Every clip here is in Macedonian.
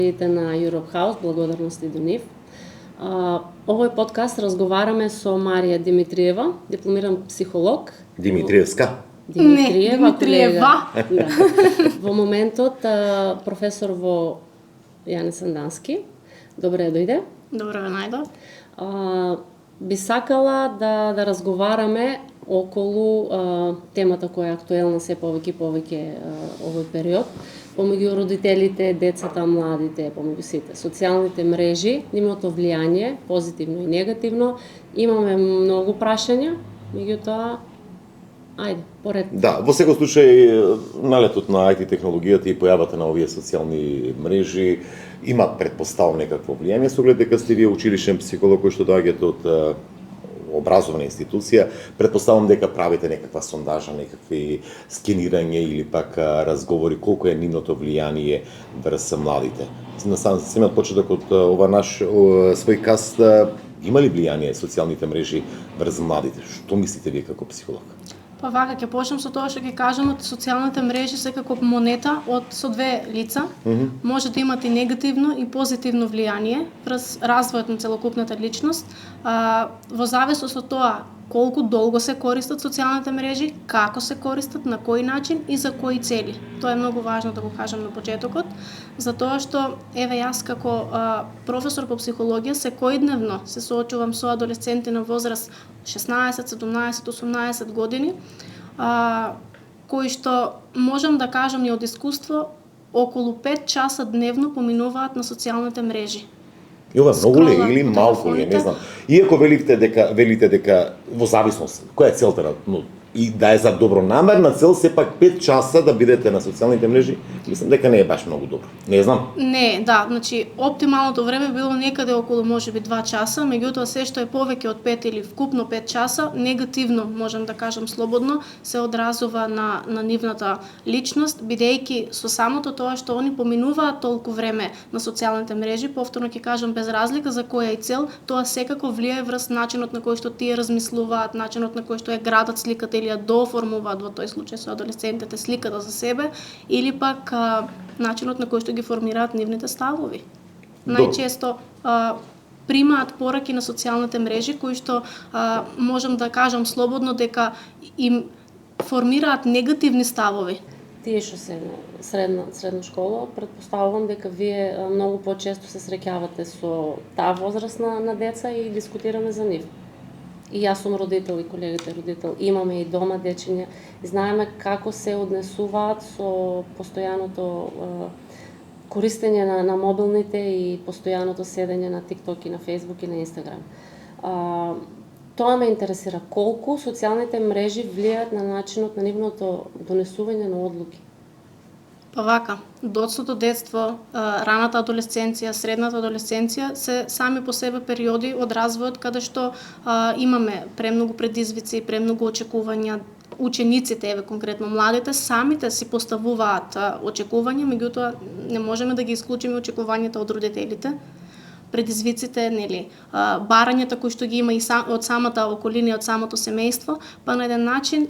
на Europe House, благодарности до нив. Овој подкаст разговараме со Марија Димитриева, дипломиран психолог. Димитриевска. Димитриева. Да. Во моментот професор во Јане Сандански. Добре дојде. Добро ве најдов. Би сакала да разговараме околу темата која е актуелна се повеќе и повеќе овој период, помеѓу родителите, децата, младите, помеѓу сите. Социјалните мрежи, нивното влијание, позитивно и негативно. Имаме многу прашања, меѓутоа, ајде, поред. Да, во секој случај, налетот на IT технологијата и појавата на овие социјални мрежи има, предпоставам, некакво влијание, со оглед дека сте вие училишен психолог кој што доаѓате од образовна институција, предпоставам дека правите некаква сондажа, некакви скенирање или пак разговори колку е нивното влијание врз младите. На самиот почеток од ова наш свој каст, има ли влијание социјалните мрежи врз младите? Што мислите вие како психолог? Па вака, ќе почнем со тоа што ќе кажам, од социјалните мрежи се како монета со две лица. Може да имат и негативно и позитивно влијание врз развојот на целокупната личност. Во зависност од тоа колку долго се користат социјалните мрежи, како се користат, на кој начин и за кои цели. Тоа е многу важно да го кажам на почетокот, затоа што еве јас како професор по психологија секојдневно се соочувам со адолесценти на возраст 16, 17, 18 години, кои што можам да кажам и од искуство околу 5 часа дневно поминуваат на социјалните мрежи. И ова многу ли или малку ли, не знам. Иако велите дека во зависност, која е целта, и да е за добронамерна цел, сепак 5 часа да бидете на социјалните мрежи, мислам дека не е баш многу добро. Не знам. Не, да, значи оптималното време било некаде околу можеби 2 часа, меѓутоа се што е повеќе од 5 или вкупно 5 часа, негативно, можам да кажам слободно, се одразува на нивната личност, бидејќи со самото тоа што они поминуваат толку време на социјалните мрежи, повторно ќе кажам без разлика за која е цел, тоа секако влијае врз начинот на кој што тие размислуваат, начинот на кој што ја градат сликата или ја доформуваат во тој случај со адолесцентите сликата за себе, или пак начинот на кој што ги формираат нивните ставови. Најчесто примаат пораки на социјалните мрежи кои што можам да кажам слободно дека им формираат негативни ставови. Тие што се средна школа, предпоставувам дека вие многу почесто се среќавате со таа возраст на деца и дискутираме за нив. И јас сум родител и колегите родител. Имаме и дома дечиња. Знаеме како се однесуваат со постојаното користење на мобилните и постојаното седење на TikTok и на Facebook и на Instagram. Тоа ме интересира, колку социјалните мрежи влијаат на начинот на нивното донесување на одлуки. Па вака, доцното детство, раната адолесценција, средната адолесценција се сами по себе периоди од развојот каде што имаме премногу предизвици, премногу очекувања. Учениците, еве конкретно младите, самите си поставуваат очекувања, меѓутоа не можеме да ги исклучиме очекувањата од родителите. Предизвиците, нели, барањата кои што ги има и од самата околина и од самото семејство, па на еден начин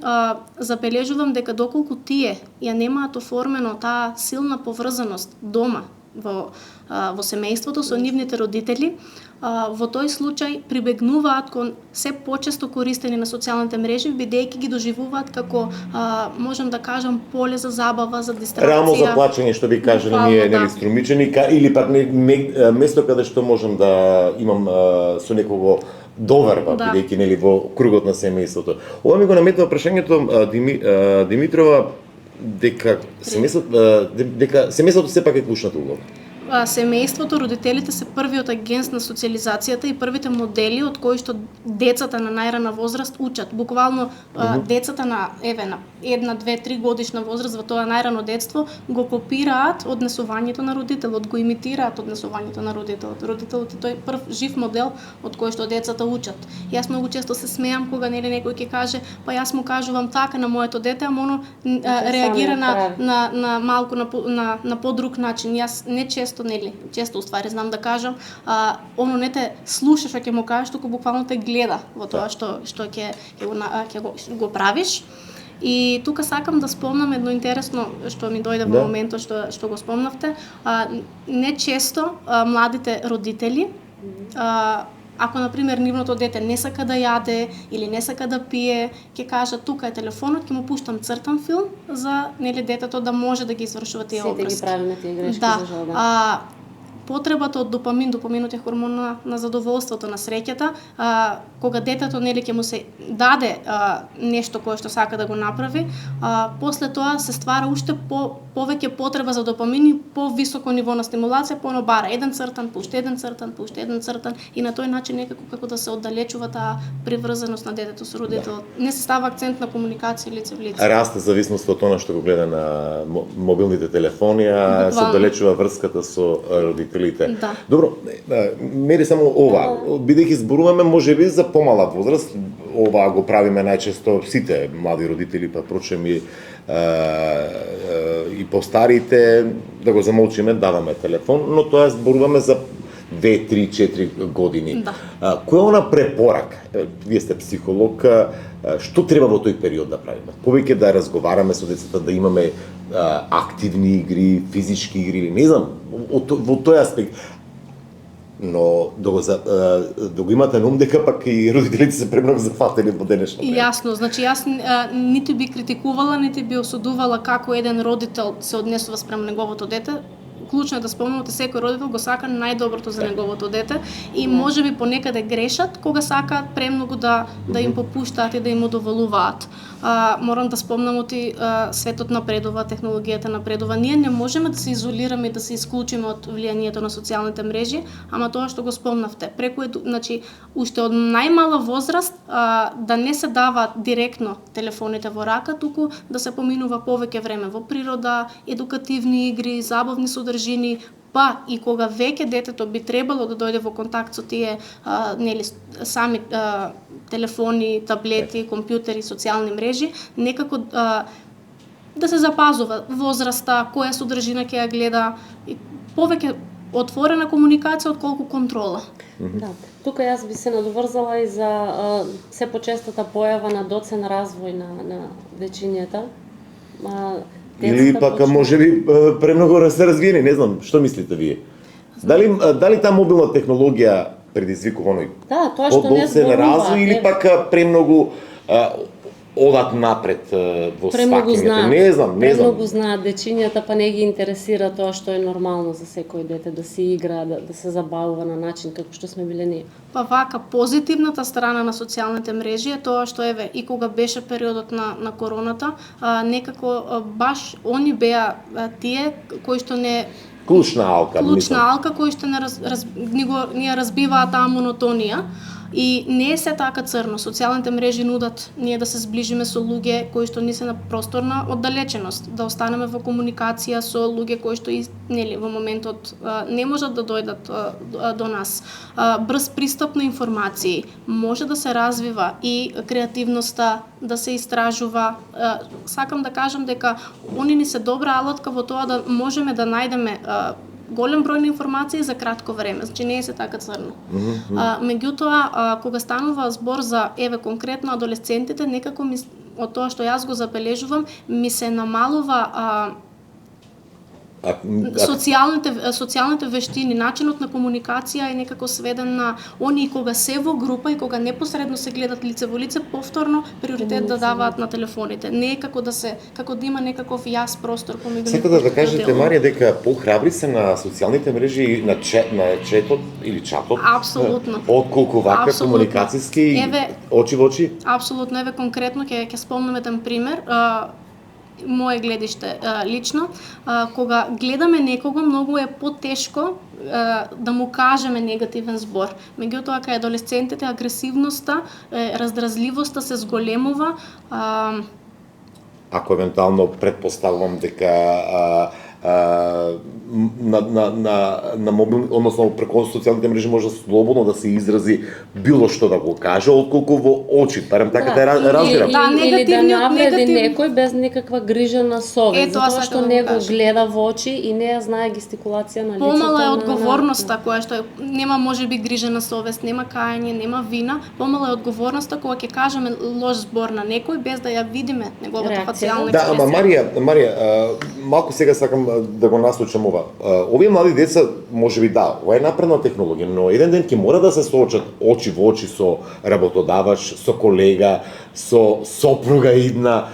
забележувам дека доколку тие ја немаат оформено таа силна поврзаност дома во семејството со нивните родители, во тој случај прибегнуваат кон се почесто користење на социјалните мрежи, бидејќи ги доживуваат како можам да кажам поле за забава, за дистракција. Реално за плачење, што би кажале ние, нели, струмичени, или пак место каде што можам да имам со некого доверба, бидејќи нели во кругот на семејството. Ова ми го наметнува прашањето Димитрова дека семејството сепак е клучната улога. Семејството, родителите се првиот агент на социјализацијата и првите модели од кои што децата на најрана возраст учат. Буквално децата на 1, 2, 3 годишна возраст во тоа најрано детство го копираат однесувањето на родителот, го имитираат однесувањето на родителот. Родителот е тој прв жив модел од кој што децата учат. Јас многу често се смеам кога нели некој ќе каже, па јас му кажувам така на моето дете, ама оно реагира на малку на подруг начин. Јас не често уствари знам да кажам, оно не те слуша што ќе му кажеш, туку буквално те гледа во тоа што ќе го правиш. И тука сакам да спомнам едно интересно што ми дојде во моментот што го спомнавте. Не често младите родители ако на пример нивното дете не сака да јаде или не сака да пие, ќе кажат тука е телефонот, ќе му пуштам цртан филм за детето да може да ги извршува тие обврски. Сите ги правиме тие грешки за жал, да. Потребата од допаминот е хормон на задоволството, на среќата. Кога детето ќе му се даде нешто кое што сака да го направи, после тоа се ствара уште повеќе потреба за допамин и повисоко ниво на стимулација, поно бара еден цртан, пуште еден цртан и на тој начин некако како да се оддалечува таа приврзаност на детето со родителот. Не се става акцент на комуникација лице в лице. Расте зависност од она што го гледа на мобилните телефони, а се оддалечува врската со родителите. Да. Добро, мери само ова, бидејќи зборуваме можеби за помала возраст, ова го правиме најчесто сите млади родители, па прочем и постарите, да го замолчиме, даваме телефон, но тоа зборуваме за 2, 3, 4 години. Да. Која е она препорака? Вие сте психолог, што треба во тој период да правиме? Повеќе да разговараме со децата, да имаме активни игри, физички игри, не знам, во тој аспект. Но да го имате на ум дека пак и родителите се премногу зафатени во денешно време. Јасно, значи јас нити би критикувала, нити би осудувала како еден родител се однесува спрема неговото дете. Клучно е да спомнувате, секој родител го сака најдоброто за неговото дете и можеби понекаде грешат кога сакаат премногу да им попуштаат и да им удоволуваат. Морам да спомнам оти светот напредува, технологијата напредува. Ние не можеме да се изолираме и да се исклучиме од влијанието на социјалните мрежи, ама тоа што го спомнавте, значи уште од најмала возраст да не се даваат директно телефоните во рака, туку да се поминува повеќе време во природа, едукативни игри, забавни содржини, па и кога веќе детето би требало да дојде во контакт со тие сами телефони, таблети, компјутери, социјални мрежи, некако да се запазува возраста, која содржина ќе ја гледа, повеќе отворена комуникација отколку контрола. Да. Тука јас би се надоврзала и за се почестата појава на доцен развој на дечињата. Или пак можеби премногу се развиени, не знам, што мислите вие? Дали таа мобилна технологија предизвикува оној тоа што не зборува, развој или пак премногу одат напред во сваќањето? Не знам. Премногу знаат дечињата, па не ги интересира тоа што е нормално за секој дете, да се игра, да се забавува на начин како што сме биле ние. Па вака, позитивната страна на социјалните мрежи е тоа што и кога беше периодот на короната, некако баш они беа тие кои што не клучна алка кои што ни разбиваат таа монотонија. И не е се така црно. Социјалните мрежи нудат ние да се зближиме со луѓе кои што ни се на просторна оддалеченост, да останеме во комуникација со луѓе кои што во моментот не можат да дојдат до нас. Брз пристап на информации, може да се развива и креативноста, да се истражува. Сакам да кажам дека они ни се добра алатка во тоа да можеме да најдеме голем број на информации за кратко време, значи не е се така црно. Меѓутоа, кога станува збор за конкретно адолесцентите, некако од тоа што јас го забележувам, ми се намалува социјалните вештини, начинот на комуникација е некако сведен на они кога се во група и кога непосредно се гледат лице во лице, повторно приоритет да даваат на телефоните. Не е како да има некаков јас простор помеѓу. Сакате да кажете, Марија, дека похрабри се на социјалните мрежи, на четот или чатот? Апсолутно. Отколку вака комуникацијски очи во очи? Апсолутно. Конкретно ќе спомнам еден пример. Моje гледиште лично, кога гледаме некого, многу е потешко да му кажеме негативен збор. Меѓутоа, кај адолесцентите агресивноста, раздразливоста се зголемува. Ако евентуално предпоставувам дека на мобилни, односно преку социјалните мрежи може слободно да се изрази било што да го каже, отколку во очи, барем така да разбирам. Или да навреди некој без никаква грижа на совест, затоа што не го гледа во очи и не ја знае гестикулација на лицето. Помала е одговорноста која што нема можеби грижа на совест, нема кајање, нема вина, помала е одговорноста кога ќе кажеме лош збор на некој без да ја видиме неговата фацијална експресија. Да, ама Марија, малку сега сакам да го наслучам ова. Овие млади деца можеби да, ова е напредна технологија, но еден ден ќе мора да се соочат очи во очи со работодавач, со колега, со сопруга идна,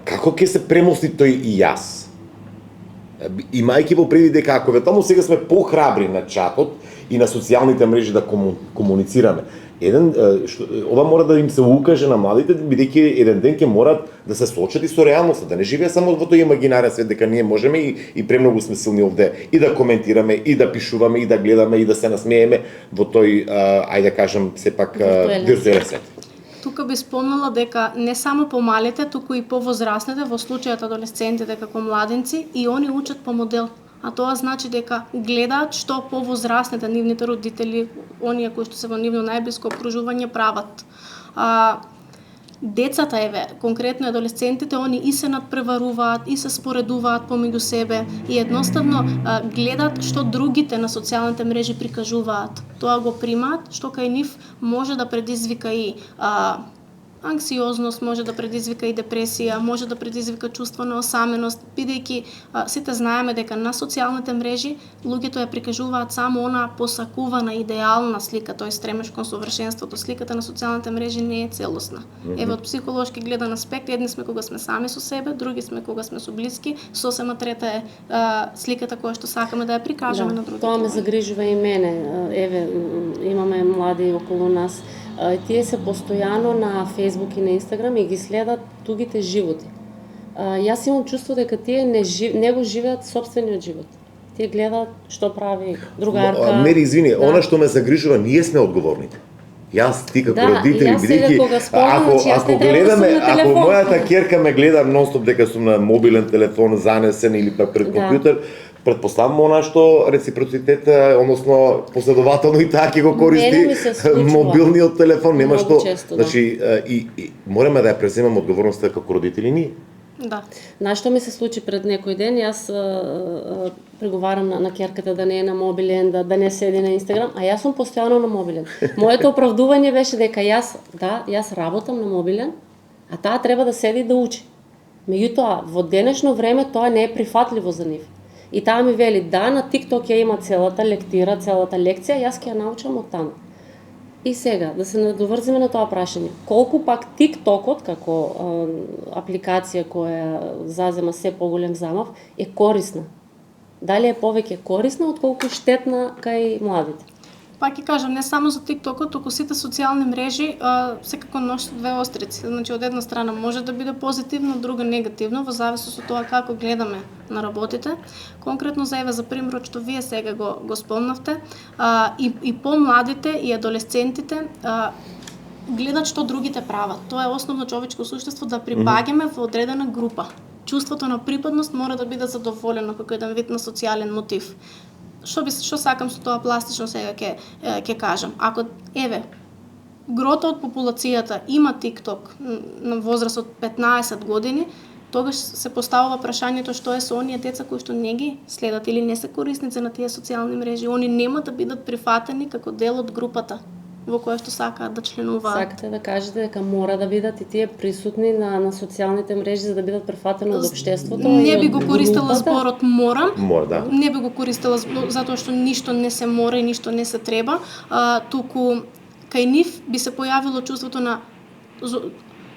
како ќе се премости тој и јас? Имајќи во предвид дека ако таму сега сме похрабри на чатот и на социјалните мрежи да комуницираме, ова мора да им се укаже на младите, бидејќи еден ден ќе морат да се соочат и со реалноста, да не живеат само во тој имагинарен свет дека ние можеме и премногу сме силни овде и да коментираме, и да пишуваме, и да гледаме, и да се насмееме во тој, ајде да кажам, сепак виртуелен свет. Тука би спомнала дека не само помалите, туку и повозрасните, во случајот адолесцентите како младенци, и они учат по модел. А тоа значи дека гледаат што повозрасните, нивните родители, оние кои што се во нивно најблиско окружување прават. Децата, конкретно адолесцентите, они и се надпреваруваат, и се споредуваат помеѓу себе и едноставно гледаат што другите на социјалните мрежи прикажуваат. Тоа го примаат, што кај нив може да предизвика и анксиозност, може да предизвика и депресија, може да предизвика чувство на осаменост, бидејќи сите знаеме дека на социјалните мрежи луѓето ја прикажуваат само она посакувана идеална слика, тој стремеж кон совршенството. Сликата на социјалните мрежи не е целосна. Од психолошки гледан аспект, едни сме кога сме сами со себе, други сме кога сме со блиски, сосема трета е сликата која што сакаме да ја прикажеме на другите. Тоа ме загрижува и мене. Имаме млади околу нас. Тие се постојано на Facebook и на Instagram и ги следат тугите животи. Јас имам чувство дека тие не го живеат сопствениот живот. Тие гледаат што прави другарка. Мери, извини, она што ме загрижува, ние сме одговорните. Јас, ти како родители, бидејќи ако гледаме, ако мојата ќерка ме гледа нонстоп дека сум на мобилен телефон занесен или пак пред компјутер, претпоставам она што реципроцитет, односно последователно и таа ќе го користи мобилниот телефон, нема што, значи и мораме да ја преземеме одговорноста како родители ние. Да. Знаеш што ми се случи пред некој ден, јас преговарам на ќерката да не е на мобилен, да не седи на Инстаграм, а јас сум постојано на мобилен. Моето оправдување беше дека јас работам на мобилен, а таа треба да седи да учи. Меѓутоа, во денешно време тоа не е прифатливо за нив. И таа ми вели, да, на TikTok ја има целата лектира, целата лекција, јас ќе ја научам од таму. И сега, да се надоврзиме на тоа прашање. Колку пак TikTokот, како апликација која зазема се поголем замав, е корисна? Дали е повеќе корисна, отколку штетна кај младите? Пак ќе кажам, не само за TikTokот, туку сите социјални мрежи секако носат две острици. Значи, од една страна може да биде позитивно, друга негативно, во зависност од тоа како гледаме на работите. Конкретно за примерот што вие сега го спомнавте, и помладите и адолесцентите гледат што другите прават. Тоа е основно човечко суштество, да припаѓаме во одредена група. Чувството на припадност мора да биде задоволено како еден вид на социјален мотив. Што сакам со тоа пластично сега ќе кажам. Ако грото од популацијата има TikTok на возраст од 15 години, тогаш се поставува прашањето што е со оние деца кои што не ги следат или не се корисници на тие социјални мрежи. Они нема да бидат прифатени како дел од групата во која што сакаат да членуваат. Сакате да кажете дека мора да бидат и тие присутни на социјалните мрежи за да бидат прифатени од општеството? Не би го користела зборот мора. Да. Не би го користела затоа што ништо не се мора и ништо не се треба, туку кај нив би се појавило чувството на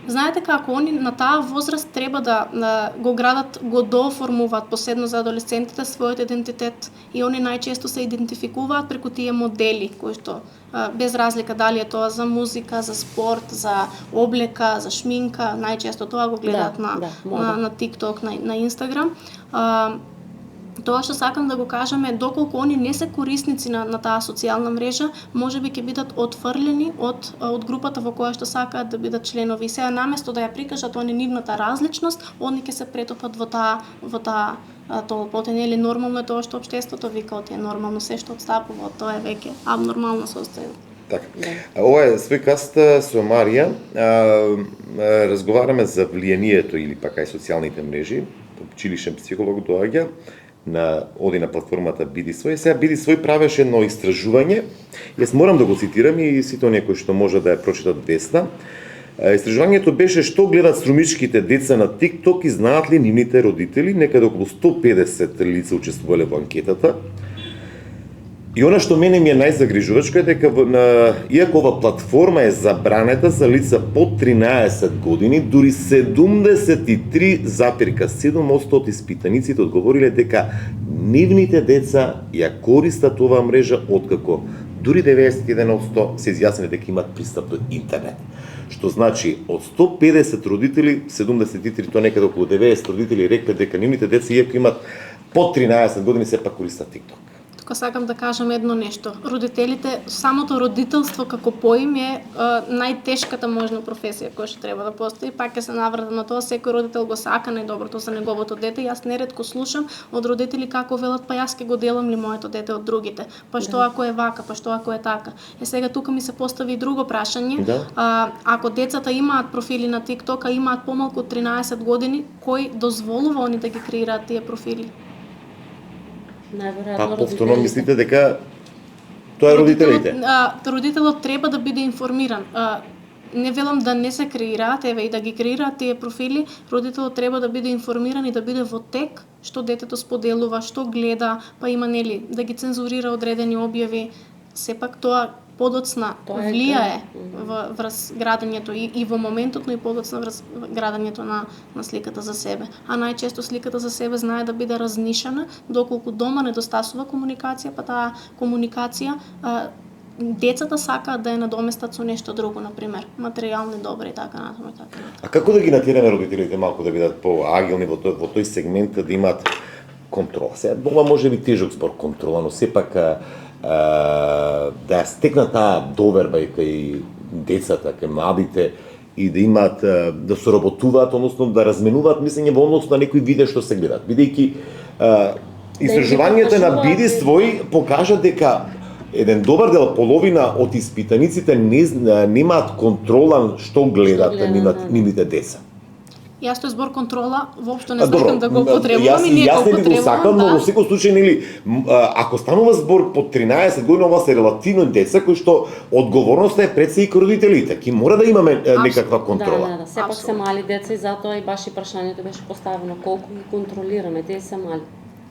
знаете како они на таа возраст треба да го градат, го дооформуваат, посебно за адолесцентите, својот идентитет, и они најчесто се идентификуваат преку тие модели кои што без разлика дали е тоа за музика, за спорт, за облека, за шминка, најчесто тоа го гледаат на TikTok, на Instagram. Тоа што сакам да го кажам е доколку они не се корисници на таа социјална мрежа, можеби ќе бидат отфрлени од групата во која што сакаат да бидат членови. И сега наместо да ја прикажат они нивната различност, они ќе се претопат во таа толпоте, нели нормално е тоа што општеството вика оти е нормално, се што отстапува од тоа е веќе абнормално состојано. Така. Ова е свој каст со Марија. Разговараме за влијанието или пак ај социјалните мрежи. Училишен психолог доаѓа оди на платформата Биди свој. Сега Биди свој правеше едно истражување. Јас морам да го цитирам и сите оние кои што може да ја прочитат Весна. Истражувањето беше што гледат струмичките деца на TikTok и знаат ли нивните родители. Некаде околу 150 лица учествувале во анкетата. И она што мене ми е најзагрижувачко е дека иако ова платформа е забранета за лица под 13 години, дури 73,7% од испитаниците одговориле дека нивните деца ја користат оваа мрежа откако дури 91% се изјасниле дека имаат пристап до интернет. Што значи од 150 родители, 73, тоа некаде околу 90 родители рекле дека нивните деца иако имаат под 13 години сепак користат TikTok. Тука сакам да кажам едно нешто. Родителите, самото родителство како поим е најтешката можна професија која што треба да постои. Пак ќе се навратам на тоа, секој родител го сака најдоброто за неговото дете. Јас неретко слушам од родители како велат, па јас ќе го делам ли моето дете од другите? Па што ако е вака, па што ако е така? Сега тука ми се постави и друго прашање. Ако децата имаат профили на TikTok, а имаат помалку од 13 години, кој дозволува они да ги креираат тие профили? Најверојатно повторно мислите дека тоа е родителите? Родителот треба да биде информиран. Не велам да не се креираат, еве и да ги креираат тие профили, родителот треба да биде информиран и да биде во тек што детето споделува, што гледа, па има нели да ги цензурира одредени објави. Сепак тоа подоцна влијае врз градењето и во моментот, но и подоцна врз градењето на сликата за себе. А најчесто сликата за себе знае да биде разнишена, доколку дома недостасува комуникација, па таа комуникација децата сакаат да ја надоместат со нешто друго, например, материјални добри и така натаму и така. А како да ги натераме родителите малку да бидат поагилни во тој сегмент, да имаат контрола? Сега ова може би тежок збор контрола, но сепак да стекнат таа доверба и кај децата, кај младите и да имаат да соработуваат, односно да разменуваат мислење во однос на некои видеа што се гледат. Бидејќи истражувањето на Биди свој покажа дека еден добар дел, половина од испитаниците немаат контрола што гледат нивните деца. Јас тој збор контрола воопшто не сакам да го употребувам и не го употребувам. Јас сакам, но во секој случај нели ако станува збор под 13 години, ова се релативно деца кои што одговорноста е пред се и родителите. Ки мора да имаме некаква контрола. Да, сепак се мали деца и затоа и баш и прашањето беше поставено колку ги контролираме, тие се мали.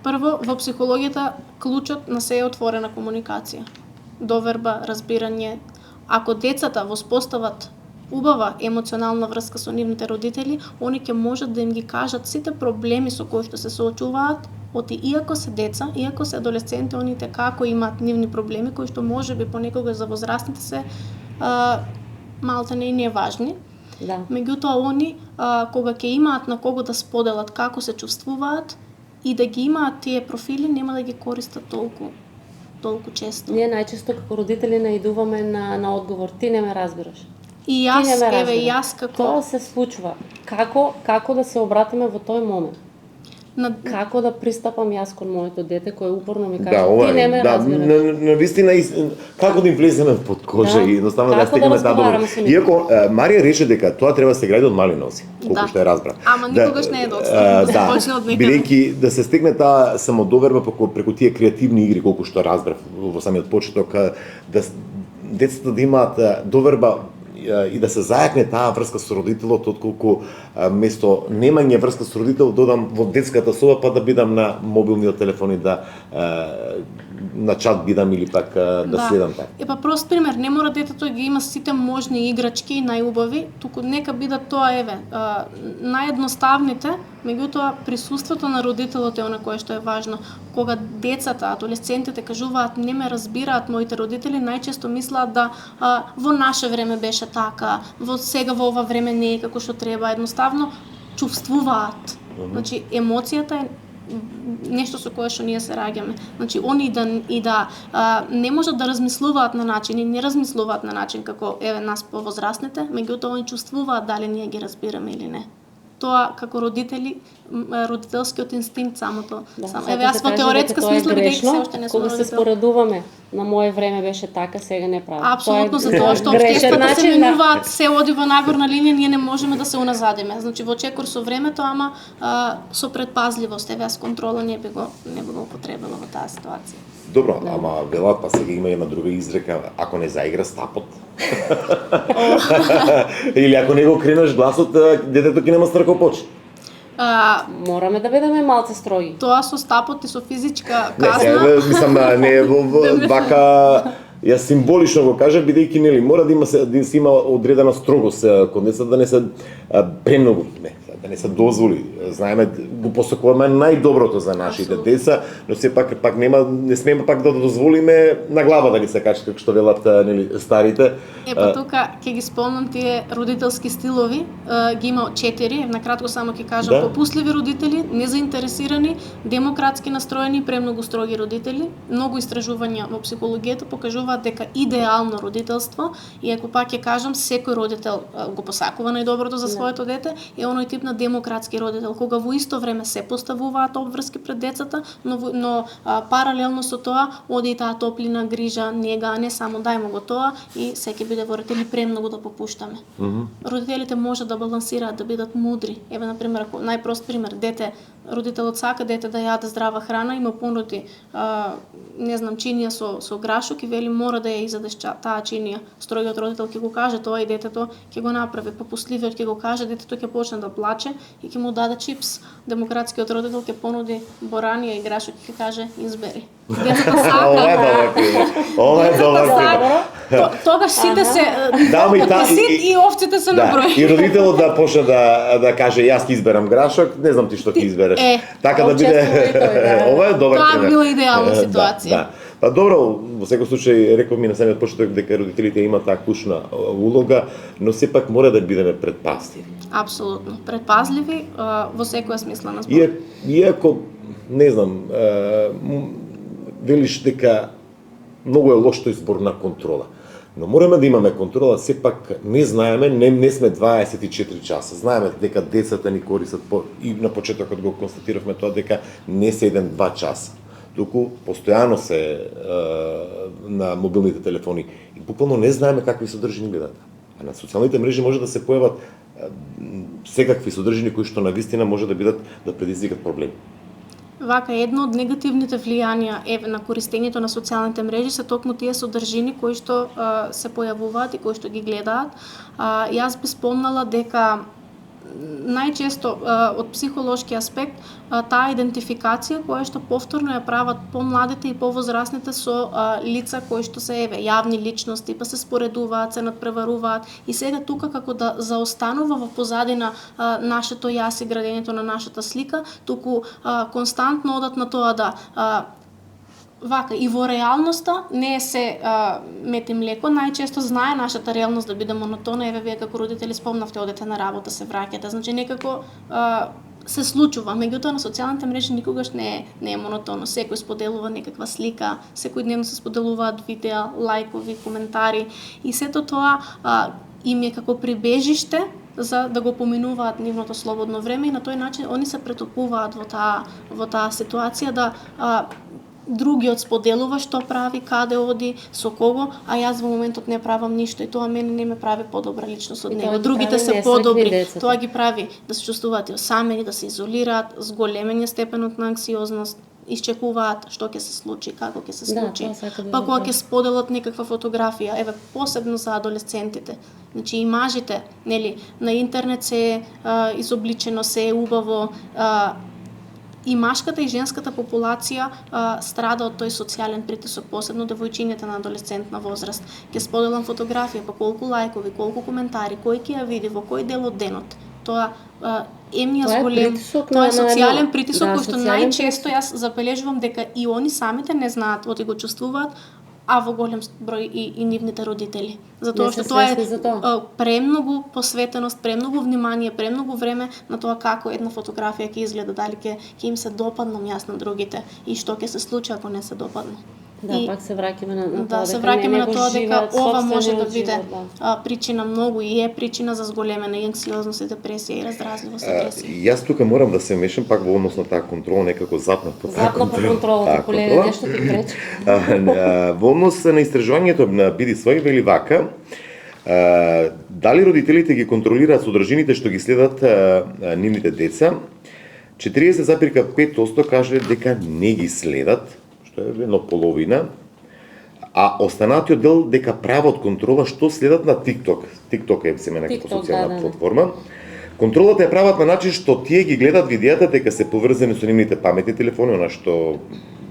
Прво, во психологијата клучот на се е отворена комуникација. Доверба, разбирање. Ако децата воспостават убава емоционална врска со нивните родители, они ќе можат да им ги кажат сите проблеми со кои што се соочуваат, оти иако се деца, иако се адолесценти, оните како имаат нивни проблеми кои што можеби понекогаш за возрастните се малтене и неважни. Да. Меѓутоа они кога ќе имаат на кого да споделат како се чувствуваат и да ги имаат тие профили, нема да ги користат толку често. Ние најчесто како родители наидуваме на одговор, ти не ме разбираш. И јас, еве, јас како... Тоа се случува. Како да се обратиме во тој момент? Како да пристапам јас кон моето дете кој упорно ми каже, ти не ме разбираш. На вистина, како да им влеземе под кожа и едноставно да стигнеме таа добро. Иако Марија рече дека тоа треба да се гради од мали носи, колку што ја разбра. Ама никогаш не е достапно, да почне од некаде. Бидејќи да се стигне таа самодоверба преку тие креативни игри, колку што разбрав во самиот почеток, да децата да имаат доверба и да се зајакне таа врска со родителот, отколку место немање врска со родител додам во детската соба па да бидам на мобилниот телефон и да на чат бидам или пак да следам така. Епа прост пример, не мора детето да ги има сите можни играчки најубави, туку нека бидат тоа еве наједноставните, меѓутоа присуството на родителот е она кое што е важно. Кога децата, адолесцентите кажуваат не ме разбираат моите родители, најчесто мислат да во наше време беше така, сега во ова време не е како што треба, едноставно чувствуваат. Значи емоцијата е нешто со кое што ние се раѓаме. Значи они не можат да размислуваат на начин и не размислуваат на начин како еве нас повозрастните, меѓутоа они чувствуваат дали ние ги разбираме или не. тоа како родители, родителскиот инстинкт самото. Да, Еве јас во теоретска смисла бидејќи се уште не сум кога се родител. споредуваме, на мое време беше така, сега не прави. Апсолутно, Тоа е затоа што грешен општествата се начин, да. менуваат, се оди во нагорна линија, ние не можеме да се уназадиме. Значи во чекор со времето, ама со предпазливост, еве јас контрола не би го употребила во таа ситуација. Добро, ама велат, па сега има една друга изрека, ако не заигра стапот. Или ако не го кренеш гласот, детето ќе нема стракопоч. Мораме да бидеме малце строги. Тоа со стапот и со физичка Не, казна. сега, мислам, не вака јас символично го кажа, бидејќи нели мора да се има одредена строгост кон децата, да не се премногу, да не се дозволи. Знаеме, го посакуваме најдоброто за нашите деца, но сепак не смееме пак да дозволиме на глава да ги се качат, како што велат нели старите. Епа тука ќе ги спомнам тие родителски стилови, ги има 4, накратко само ќе кажам, Да. попусливи родители, незаинтересирани, демократски настроени и премногу строги родители. Многу истражувања во психологијата покажуваат дека идеално родителство, и ако пак ќе кажам, секој родител го посакува најдоброто за своето дете, е оној тип на демократски родител, кога во исто време се поставуваат обврски пред децата, но паралелно со тоа оди и таа топлина, грижа, нега, не само дајмо го тоа и се ќе биде во ред или премногу да попуштаме. Родителите може да балансираат, да бидат мудри. Еве на пример, ако најпрост пример, родителот сака дете да јаде здрава храна, има понуди не знам чинија со грашок и вели мора да ја изедеш таа чинија. Строгиот родител ќе го каже тоа и детето ќе го направи. Попусливиот ќе го каже, детето ќе почне да плаче и ќе му даде чипс. Демократскиот родител ќе понуди боранија и грашок и ќе каже избери. Детето сака. Ова е добар. Тогаш сите се сит и овците се на број. И родителот да почне да каже јас ќе изберам грашок, не знам ти што ќе избереш. Така да биде. Ова е добар пример. Тоа била идеална ситуација. Да. Па добро, во секој случај рековме на самиот почеток дека родителите имаат таа клучна улога, но сепак мора да бидеме предпазливи. Апсолутно. Предпазливи во секоја смисла на збор. Иако не знам, велиш дека многу е лош тој збор на контрола. Но мораме да имаме контрола, сепак не знаеме, не сме 24 часа. Знаеме дека децата ни користат и на почетокот го констатиравме тоа дека не се 1-2 часа. Туку постојано се на мобилните телефони и буквално не знаеме какви содржини гледат. А на социјалните мрежи може да се појават секакви содржини кои што навистина може да бидат да предизвикат проблеми. Вака, едно од негативните влијанија на користењето на социјалните мрежи се токму тие содржини кои што се појавуваат и кои што ги гледаат. Јас би спомнала дека најчесто од психолошки аспект таа идентификација која што повторно ја прават помладите и повозрасните со лица кои што се јавни личности, па се споредуваат, се надпреваруваат и сега тука како да заостанува во позадина нашето јас и градењето на нашата слика, туку константно одат на тоа да вака, и во реалноста не е се мет и млеко, најчесто знае нашата реалност да биде монотона, еве вие како родители спомнавте, одете на работа, се враќате, значи некако се случува, меѓутоа на социјалните мрежи никогаш не е монотоно, секој споделува некаква слика, секојдневно се споделуваат видеа, лајкови, коментари и сето тоа им е како прибежиште за да го поминуваат нивното слободно време и на тој начин они се претопуваат во таа ситуација да другиот споделува што прави, каде оди, со кого, а јас во моментот не правам ништо и тоа мене не ме прави подобра личност од него. Другите се подобри. Тоа ги прави да се чувствуваат осамени, да се изолираат, зголемени степенот на анксиозност, исчекуваат што ќе се случи, како ќе се случи. Па кога ќе споделат некаква фотографија, еве посебно за адолесцентите. Значи и мажите, нели, на интернет се изобличено, се убаво, и машката и женската популација страда од тој социјален притисок, посебно девојчињата на адолесцентна возраст. Ќе споделам фотографија, па колку лајкови, колку коментари, кој ќе ја види, во кој дел од денот. Тоа емниот зголем, тоа е социјален притисок кој што најчесто јас забележувам дека и они самите не знаат, оти го чувствуваат, а во голем број и нивните родители. Затоа што тоа е премногу посветеност, премногу внимание, премногу време на тоа како една фотографија ќе изгледа, дали ќе им се допаднам јас на другите и што ќе се случи ако не се допадне. Да, И- пак се враќаме на Да, тоа се дека враќаме не на го тоа дека живеат ова може да сопствениот биде живот, да. причина многу и е причина за зголемена и анксиозност и депресија и раздразливост, агресија. Јас тука морам да се мешам пак во однос на таа контрола, некако запна по таа Запна по контролата, таа колега, контрола. нешто ти пречи. Во однос на истражувањето на Биди свој вели вака, дали родителите ги контролираат содржините што ги следат нивните деца? 40,5% кажале дека не ги следат, што е едно половина, а останатиот дел дека прават контрола што следат на TikTok. TikTok е семе некако TikTok, социјална да. платформа. Контролата ја прават на начин што тие ги гледат видеата дека се поврзани со нивните паметни телефони, она што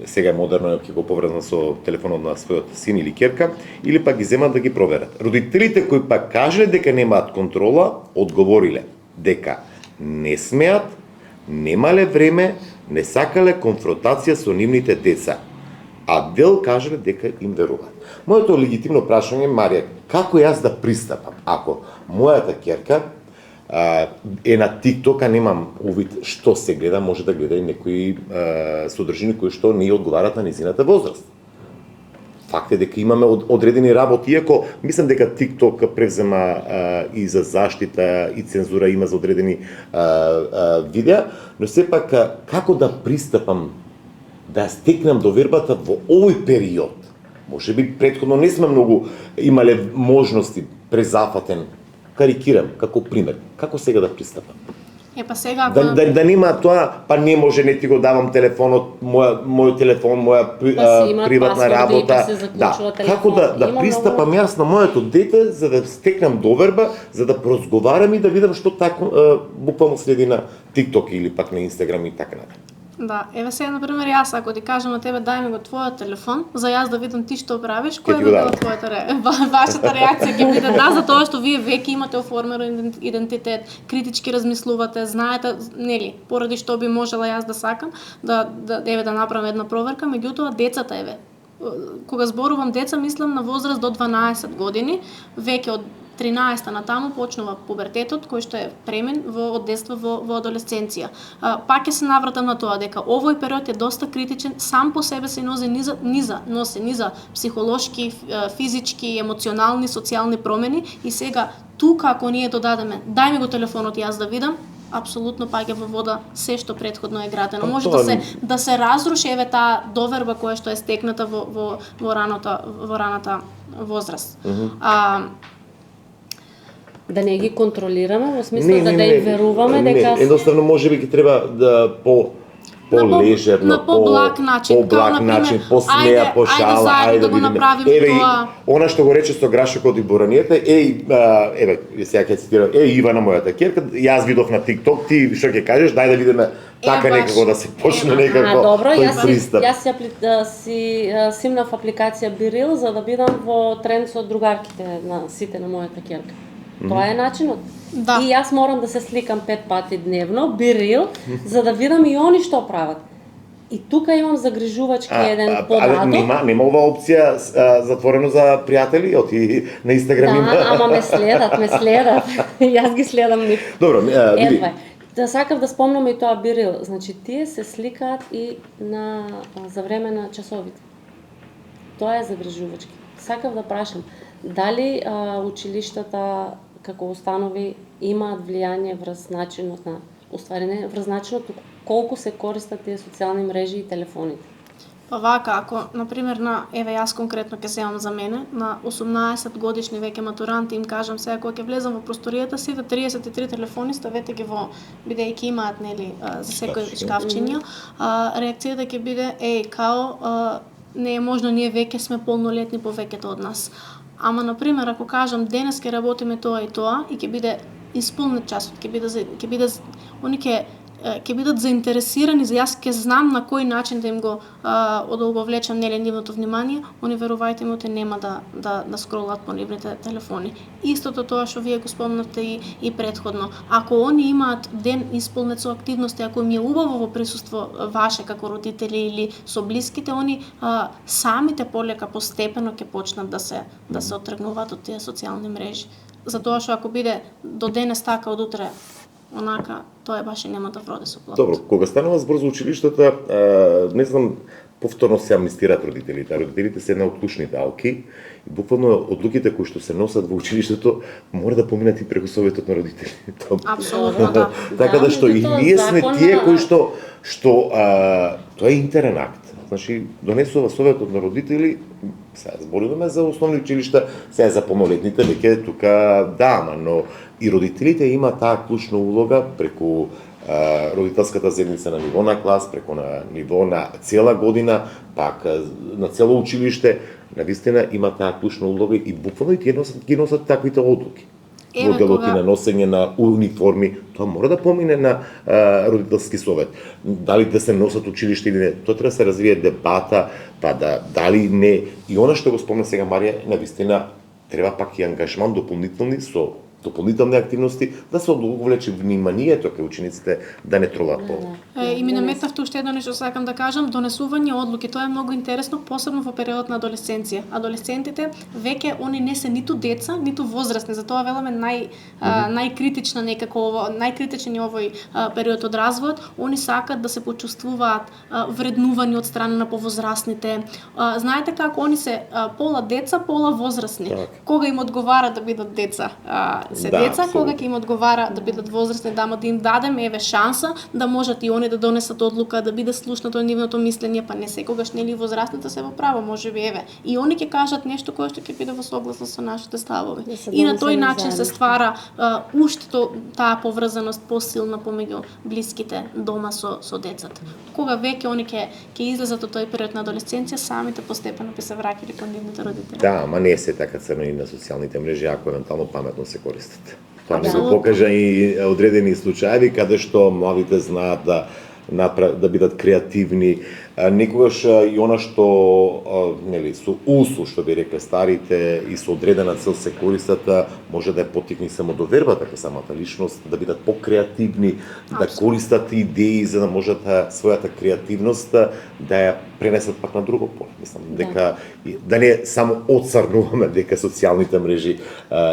сега е модерно, ќе го поврзан со телефонот на својот син или ќерка, или пак ги земат да ги проверат. Родителите кои пак кажале дека немаат контрола, одговориле дека не смеат, немале време, не сакале конфронтација со нивните деца, а дел кажале дека им веруваат. Моето легитимно прашање, Марија, како јас да пристапам ако мојата ќерка е на TikTok, а немам увид што се гледа, може да гледа и некои содржини кои што не одговарат на низината возраст. Факт е дека имаме одредени работи, иако мислам дека TikTok превзема и за заштита и цензура има за одредени видеа, но сепак како да пристапам да стекнам довербата во овој период. Може би претходно не сме многу имале можности, презафатен, карикирам како пример. Како сега да пристапам? Па сега ако Да нема тоа, па не може, не ти го давам телефонот, мој телефон, моја Па си имаат приватна пасворди, работа. па се заклучува телефон. Како да Има пристапам многу- јас на моето дете за да стекнам доверба, за да поразговарам и да видам што тако буквално следи на TikTok или пак на Instagram и така натаму. Да, еве сега например јас ако ти кажам на тебе дај ми го твојот телефон, за јас да видам ти што правиш, која ти би го била дадам. твојата вашата реакција ќе биде да, затоа што вие веќе имате оформен идентитет, критички размислувате, знаете, нели, поради што би можела јас да сакам да направам една проверка, меѓутоа децата еве. Кога зборувам деца, мислам на возраст до 12 години, веќе од 13 натаму почнува пубертетот кој што е премен од детство во адолесценција. Пак ќе се навратам на тоа дека овој период е доста критичен, сам по себе се носи низа психолошки, физички, емоционални, социјални промени и сега тука ако ние додадеме дај ми го телефонот јас да видам, апсолутно паѓа во вода се што претходно е градено. Може да се разруши еве таа доверба која што е стекната во раната возраст. Да не ги контролираме, во смисла да им веруваме дека едноставно можеби ќе треба да полежерно, на поблаг начин, посмеа, пошала, ајде да го направиме тоа. Она што го рече со грашокот и буранијата, еве, сега ќе цитирам, Ивана мојата ќерка, јас видов на TikTok, ти што ќе кажеш, дај да видиме така некако да се почне некако. Добро, пристап. јас си симнав апликација Biril за да бидам во тренд со другарките на сите на мојата ќерка. Тоа е начинот. Да. И јас морам да се сликам 5 пати дневно, Biril, за да видам и они што прават. И тука имам загрижувачки еден податок. Нема ова опција затворено за пријатели, оти на Инстаграм има. Да, ама ме следат. Јас ги следам нив. Добро, биди. Да сакав да спомнам и тоа Biril. Значи, тие се сликаат и за време на часовите. Тоа е загрижувачки. Сакав да прашам, дали училиштата како установи имаат влијание врз начинот на врз начинот колку се користат тие социјални мрежи и телефоните? Па вака, ако, например, еве јас конкретно ќе земам за мене, на 18 годишни веќе матуранти им кажам сега кога ќе влезам во просторијата, сите 33 телефони ставете ги бидејќи имаат, нели, за секој шкафчиња, реакцијата ќе биде, не е можно, ние веќе сме полнолетни повеќето од нас. Ама, например, ако кажам, денес ќе работиме тоа и тоа, и ќе биде исполнет часот, ќе бидат заинтересирани, за јас ќе знам на кој начин да им го одолговлечам нивното внимание, они верувајте ми нема да скролат по нивните телефони. Истото тоа што вие го спомнавте и претходно. Ако они имаат ден исполнет со активности, ако им е убаво во присуство ваше како родители или со блиските, они самите полека постепено ќе почнат да се оттргнуваат од тие социјални мрежи. Затоа што ако биде до денес така, од утре онака, тоа баш и нема да вроде со плод. Добро, кога станува збор за училиштата, не знам, повторно се амнистираат родителите. Родителите се една од клучните алки и буквално одлуките кои што се носат во училиштето мора да поминат и преку советот на родителите. Апсолутно, да. Така да што и ние сме тие кои што тоа е интерен акт. Значи, донесува советот на родители, сега зборуваме за основни училишта, сега за полнолетните веќе тука да, но и родителите има таа клучна улога преку родителската заедница на ниво на клас, преку на ниво на цела година, пак на цело училиште, навистина има таа клучна улога и буквално и ги носат таквите одлуки. Во делот и на носење на униформи, тоа мора да помине на родителски совет. Дали да се носат училиште или не, тоа треба да се развие дебата, па дали не. И она што го спомна сега Марија, навистина треба пак и ангажман дополнителни со дополнителни активности, да се одвлече вниманието кај учениците да не тролат по. И ми наметнавте уште едно нешто сакам да кажам, донесување одлуки, тоа е многу интересно, посебно во периодот на адолесценција. Адолесцентите веќе они не се ниту деца, ниту возрастни, затоа веламе најкритична некако најкритичен е овој период од развојот, они сакаат да се почувствуваат вреднувани од страна на повозрастните. Знаете како они се пола деца, пола возрастни. Кога им одговара да бидат деца, деца, кога ќе им одговара да бидат возрастни, да им дадеме еве шанса да можат и они да донесат одлука, да биде слушнато нивното мислење, па не секогаш нели возрастните се во право, можеби еве. И они ќе кажат нешто кое што ќе биде во согласно со нашите ставови. И на тој начин се ствара уште таа поврзаност посилна помеѓу блиските дома со децата. Кога веќе они ќе излезат од тој период на адолесценција, самите постепено ќе се враќаат кон нивните родители. Да, ама не се така црно и на социјалните мрежи, ако евентуално паметно се користат. Тоа не го покажа и одредени случаи каде што младите знаат да бидат креативни. Некогаш и она што нели со усу, што би рекле старите, и со одредена цел се користат, може да ја поттикне само до вербата кај самата личност, да бидат покреативни, да користат идеи за да можат својата креативност да ја пренесат пак на друго поле. Мислам дека да не само отцрнуваме дека социјалните мрежи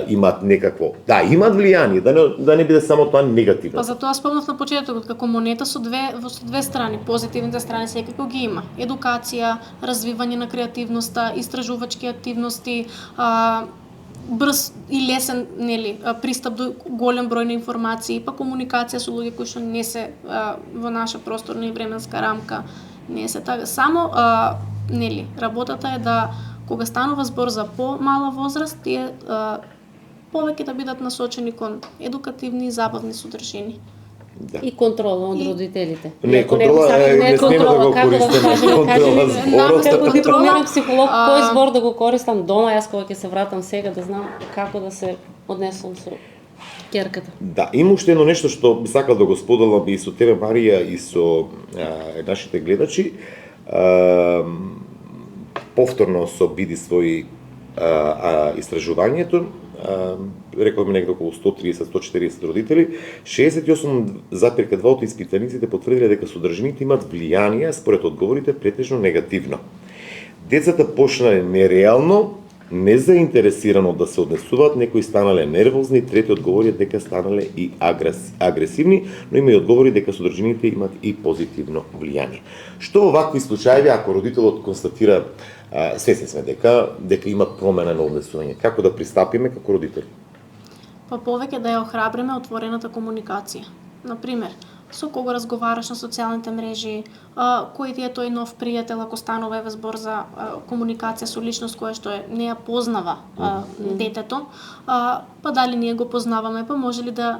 имаат некакво, имаат влијание, да не биде само тоа негативно. Па затоа спомнав на почетокот како монета со две страни, позитивните страни секако ги има. Едукација, развивање на креативноста, истражувачки активности, брз и лесен пристап до голем број на информации, па комуникација со луѓе кои што не се во наша просторна и временска рамка. Не се така. Само работата е да кога станува збор за помала возраст, тие повеќе да бидат насочени кон едукативни и забавни содржини. Да. И контрола од родителите. Не, контрола не смееме да го користиме. Како дипломиран психолог, кој збор да го користам дома, јас кога ќе се вратам сега да знам како да се однесам со ќерката. Да, има уште едно нешто што би сакал да го споделам и со тебе, Марија, и со нашите гледачи. Повторно со биди свој истражувањето, рековме некако околу 130-140 родители, 68,2% од испитаниците потврдиле дека содржините имаат влијание според одговорите претежно негативно. Децата почнале нереално, незаинтересирано да се однесуваат, некои станале нервозни, трети одговори дека станале и агресивни, но има и одговори дека содржините имаат и позитивно влијание. Што во вакви случаи, ако родителот констатира, свесни сме дека има промена на однесување, како да пристапиме како родители? Па повеќе да ја охрабриме отворената комуникација. Например, со кого разговараш на социјалните мрежи, кој ти е тој нов пријател ако станува еве збор за комуникација со личност која што не ја познава детето, па дали ние го познаваме, па може ли да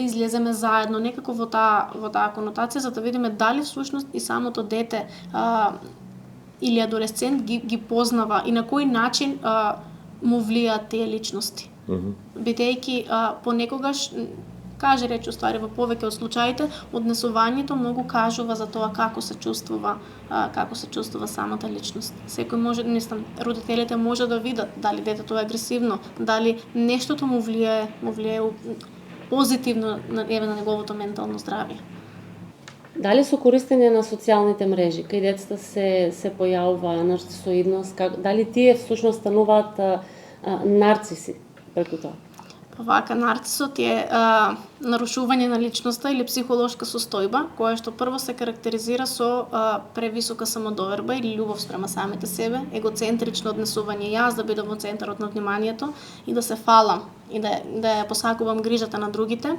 излеземе заедно некако во таа конотација за да видиме дали всушност и самото дете или адолесцент ги познава и на кој начин му влијаат тие личности. Бидејќи понекогаш каже речи уствари во повеќе од случаите, однесувањето многу кажува за тоа како се чувствува самата личност. Секој може, родителите може да видат дали детето е агресивно, дали нештото му влијае позитивно на неговото ментално здравје. Дали со користење на социјалните мрежи, кај децата се појавува нарцисоидност, дали тие всушност стануваат нарциси преку тоа? Вака, нарцисот е нарушување на личноста или психолошка состојба, која што прво се карактеризира со превисока самодоверба или љубов спрема самите себе, егоцентрично однесување јас да бидам во центарот на вниманието и да се фалам и да ја посакувам грижата на другите.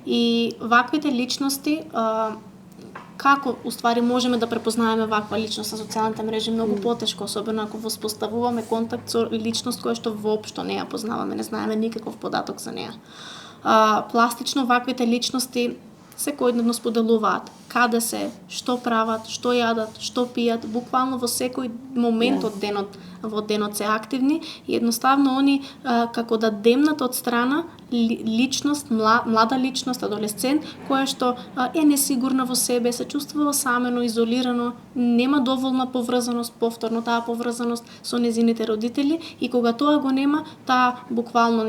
И ваквите личности како уствари можеме да препознаеме ваква личност на социјалните мрежи многу потешко, особено ако воспоставуваме контакт со личност која што воопшто не ја познаваме, не знаеме никаков податок за неа. Пластично ваквите личности секојдневно споделуваат каде се, што прават, што јадат, што пијат, буквално во секој момент од денот се активни и едноставно они како да демнат од страна личност, млада личност, адолесцент, која што е несигурна во себе, се чувствува самено, изолирано, нема доволна поврзаност, повторно таа поврзаност со незините родители и кога тоа го нема, таа буквално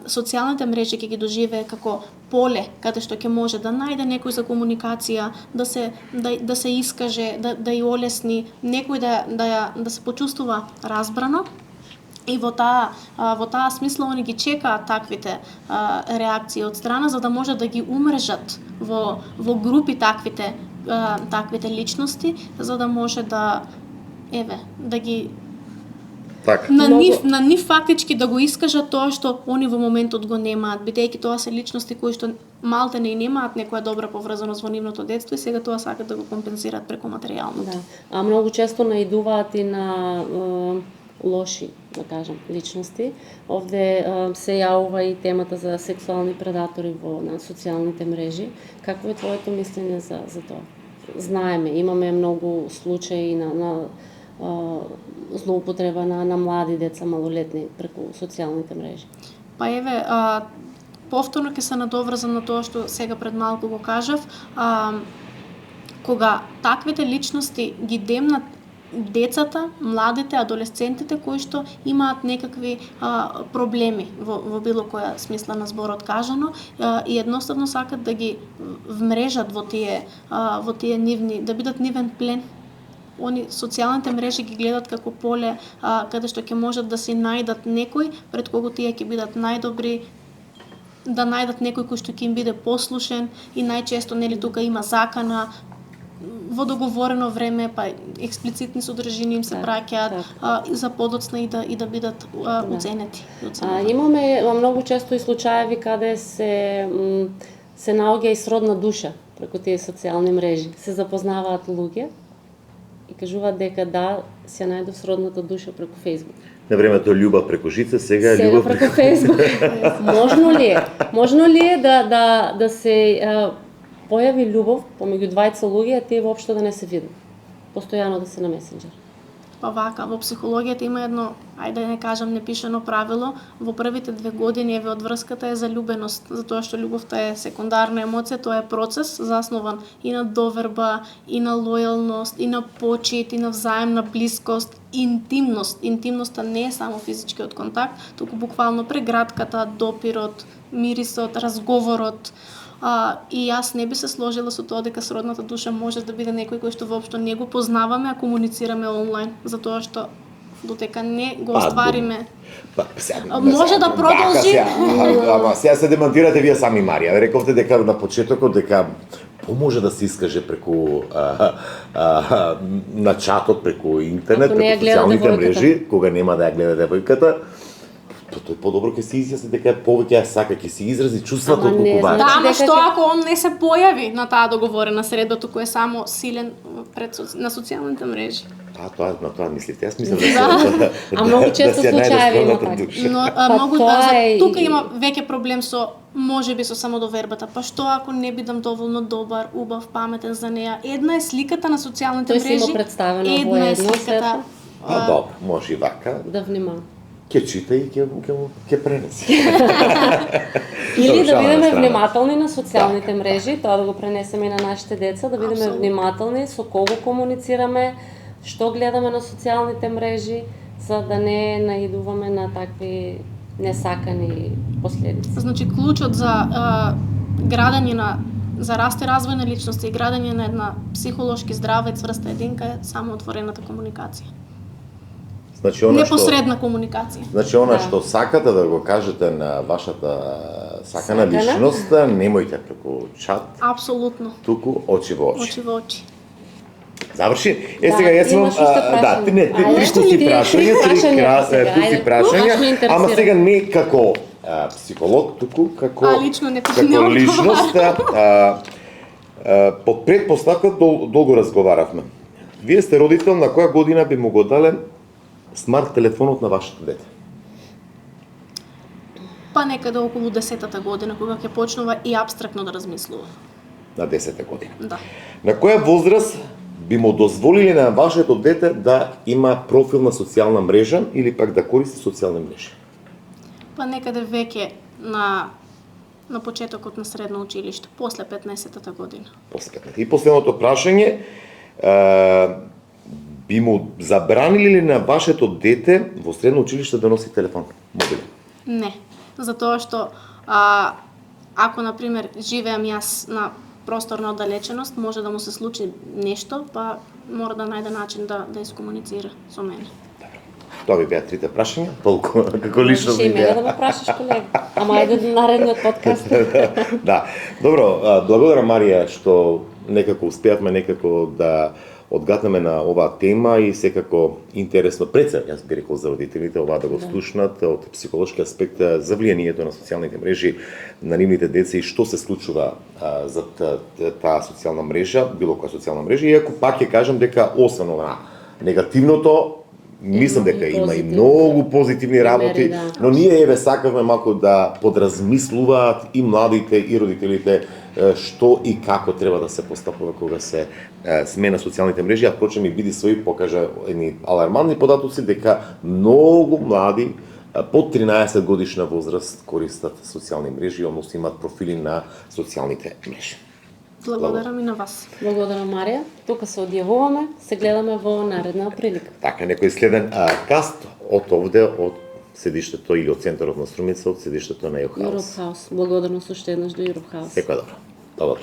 социјалните мрежи ќе ги доживее како поле каде што ќе може да најде некој за комуникација, да се искаже, да ја олесни, некој да се почувствува разбрано. И во таа смисла они ги чекаат таквите реакции од страна за да може да ги умрежат во групи таквите личности, за да може да ги Така. на нив фактички да го искажат тоа што они во моментот го немаат, бидејќи тоа се личности кои што малтене и немаат некоја добра поврзаност во нивното детство и сега тоа сакат да го компензираат преку материјалното. Да. А многу често наидуваат и на лоши, да кажам, личности. Овде се јавува и темата за сексуални предатори на социјалните мрежи. Какво е твоето мислење за тоа? Знаеме, имаме многу случаи на злоупотреба на млади деца, малолетни преку социјалните мрежи. Па повторно ќе се надоврзам на тоа што сега пред малку го кажав, кога таквите личности ги демнат децата, младите, адолесцентите кои што имаат некакви проблеми во било која смисла на зборот кажано и едноставно сакат да ги вмрежат во тие нивни, да бидат нивен плен. Они социјалните мрежи ги гледат како поле каде што ќе можат да си најдат некој пред кого тие ќе бидат најдобри, да најдат некој кој што ќе им биде послушен и најчесто тука има закана во договорено време, па експлицитни содржини им се праќаат за подоцна и да бидат оценети. Имаме многу често и случаеви каде се наоѓа и сродна душа преку тие социјални мрежи. Се запознаваат луѓе и кажуваат дека да, се најдов сродната душа преку Facebook. На времето љубов преку жица, сега е љубов преку Facebook. Можно ли е да се појави љубов помеѓу двајца луѓе, а тие воопшто да не се видат? Постојано да се на месенџер. Па вака, во психологијата има едно, ајде да не кажам непишано правило, во првите 2 години од врската е залюбеност, затоа што љубовта е секундарна емоција, тоа е процес заснуван и на доверба, и на лојалност, и на почит, и на взаемна блискост, интимност. Интимноста не е само физичкиот контакт, туку буквално прегратката, допирот, мирисот, разговорот. И јас не би се сложила со тоа дека сродната душа може да биде некој кој што воопшто не го познаваме, а комуницираме онлайн, затоа што додека не го оствариме. Може да продолжи. Сега се демантирате вие сами, Марија. Рековте дека на почетокот дека може да се искаже преку на чатот, преку интернет, преку социјалните мрежи, кога нема да ја гледа девојката. Тој подобро ќе се изјасни дека повеќе ја сака, ќе се изрази чувствата од купување. Да, ама што ако он не се појави на таа договорена средба, туку е само силен на социјалните мрежи? На тоа мислите. Јас мислам да а многу често случаи има така. Но тука има веќе проблем со можеби со самодовербата. Па што ако не бидам доволно добар, убав, паметен за неа? Една е сликата на социјалните мрежи. Тој си има представено во едно сето. Добро, може и вака. Да внимава. Ќе чита и ќе пренесе. Или да бидеме внимателни на социјалните мрежи, тоа да го пренесеме и на нашите деца, да бидеме внимателни со кого комуницираме, што гледаме на социјалните мрежи, за да не наидуваме на такви несакани последици. Значи клучот за градење за раст и развој на личности и градење на една психолошки здрава и цврста единка е само отворената комуникација. Значи она Непосредна комуникација. Значи она Да. што сакате да го кажете на вашата сакана личност, немојте како чат, Апсолутно. туку очи во очи. Очи во очи. Заврши. Да, Сега јас имаш уште прашање. не, Ајде, уште си ти- прашање, прашањата сега, ти си ајде. прашања, Баш ме интересира. ама сега не како психолог, туку како Лично не како одговарам. личност. Под предпоставка долго разговаравме. Вие сте родител, на која година би му го дале смарт телефонот на вашето дете? Па некаде околу 10-та година, кога ќе почнува и апстрактно да размислува. На 10-та година. Да. На која возраст би му дозволиле на вашето дете да има профил на социјална мрежа или пак да користи социјални мрежи? Па некаде веќе на почетокот на средно училиште, после 15-та година. После 15. И последното прашање, би му забранили ли на вашето дете во средно училиште да носи телефон, мобилен? Не, затоа што ако на пример живеам јас на простор на оддалеченост, може да му се случи нешто, па мора да најде начин да искомуницира со мене. Тоа би беа трите прашања, толку како лично Можеш и би мене да беа. ме прашаш, колега. Ама ајде на наредниот подкаст. Да. Добро, благодарам Марија што некако успеавме некако да одгатнеме на оваа тема и секако интересно пред се, јас би рекол за родителите, оваа да го слушнат од психолошки аспект за влијанието на социјалните мрежи на нивните деца и што се случува за таа социјална мрежа, било која социјална мрежа, иако пак ќе кажам дека освен ова негативното, мислам дека има и позитивни многу позитивни работи, да. но ние еве сакавме малку да подразмислуваат и младите и родителите што и како треба да се постапува кога се смена социјалните мрежи, а впрочем и биди свој покажа едни алармантни податоци дека многу млади под 13 годишна возраст користат социјални мрежи, односно имаат профили на социјалните мрежи. Благодарам и на вас. Благодарам, Марија. Тука се одјавуваме, се гледаме во наредна прилика. Така, некој следен каст од овде, од седиштето или од центарот на Струмица, од седиштето на Europe House. Europe House. Благодарност уште еднаш до Europe House. Секој добро. Добро.